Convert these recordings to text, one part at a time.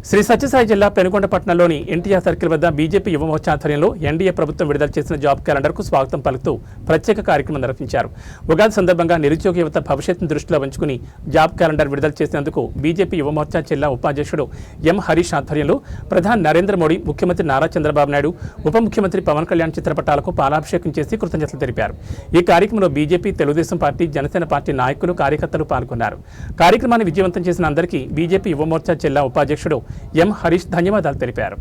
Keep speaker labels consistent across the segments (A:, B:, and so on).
A: శ్రీ సత్యసాయి జిల్లా పెనుకొండ పట్టణంలోని ఎన్టీఆర్ సర్కిల్ వద్ద బీజేపీ యువ మోర్చా ఆధ్వర్యంలో ఎన్డీఏ ప్రభుత్వం విడుదల చేసిన జాబ్ క్యాలెండర్కు స్వాగతం పలుకుతూ ప్రత్యేక కార్యక్రమం నిర్వహించారు. ఉగాది సందర్భంగా నిరుద్యోగ యువత భవిష్యత్తును దృష్టిలో ఉంచుకుని జాబ్ క్యాలెండర్ విడుదల చేసినందుకు బీజేపీ యువ మోర్చా జిల్లా ఉపాధ్యక్షుడు ఎం హరీష్ ఆధ్వర్యంలో ప్రధాని నరేంద్ర మోడీ, ముఖ్యమంత్రి నారా చంద్రబాబు నాయుడు, ఉప ముఖ్యమంత్రి పవన్ కళ్యాణ్ చిత్రపటాలకు పాలాభిషేకం చేసి కృతజ్ఞతలు తెలిపారు. ఈ కార్యక్రమంలో BJP, Telugu Desam party, Janasena party నాయకులు, కార్యకర్తలు పాల్గొన్నారు. కార్యక్రమాన్ని విజయవంతం చేసిన అందరికీ బీజేపీ యువ మోర్చా జిల్లా ఉపాధ్యక్షుడు ఎం హరీష్ ధన్యవాదాలు తెలిపారు.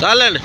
B: చాలండి.